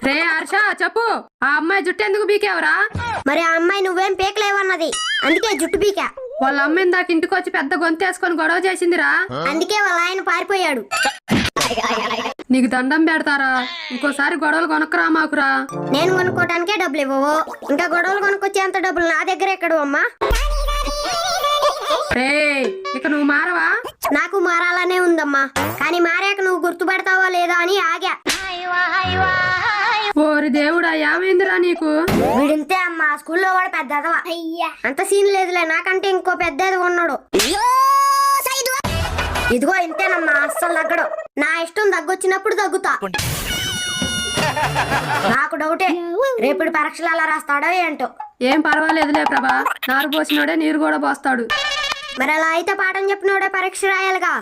రే హర్ష చెప్పు, ఆ అమ్మాయి జుట్టు ఎందుకు బీకేవరా? మరి ఆ అమ్మాయి నువ్వేం పీకలేవన్నది, అందుకే జుట్టు పీకా. వాళ్ళ అమ్మాయిని దాకా ఇంటికి వచ్చి పెద్ద గొంతేసుకొని గొడవ చేసిందిరా. అందుకే వాళ్ళ ఆయన పారిపోయాడు. నీకు దండం పెడతారా, ఇంకోసారి గొడవలు కొనక్కరా మాకురా. నేను కొనుక్కోటానికే డబ్బులు ఇవ్వవు, ఇంకా గొడవలు కొనుక్కొచ్చేంత డబ్బులు నా దగ్గర ఎక్కడు అమ్మా. రే ఇక నువ్వు మారవా? నాకు మారాలనే ఉందమ్మా, కానీ మారాక నువ్వు గుర్తుపడతావో లేదో అని ఆగా. ఓరి దేవుడా, ఏమైందిరా నీకు? వీడింతే అమ్మా, స్కూల్లో వాడు పెద్ద ఎదవ. అంత సీన్ లేదులే, నాకంటే ఇంకో పెద్ద ఎదవ ఉన్నాడు. ఇదిగో ఇంతేనమ్మా, అస్సలు తగ్గడు. నా ఇష్టం తగ్గొచ్చినప్పుడు తగ్గుతా. నాకు డౌటే, రేపు పరీక్షలు ఎలా రాస్తాడో ఏంటో. ఏం పర్వాలేదులే ప్రభా, నారు పోసినోడే నీరు కూడా పోస్తాడు. మరి అలా అయితే పాఠం చెప్పినోడే పరీక్ష రాయాలిగా.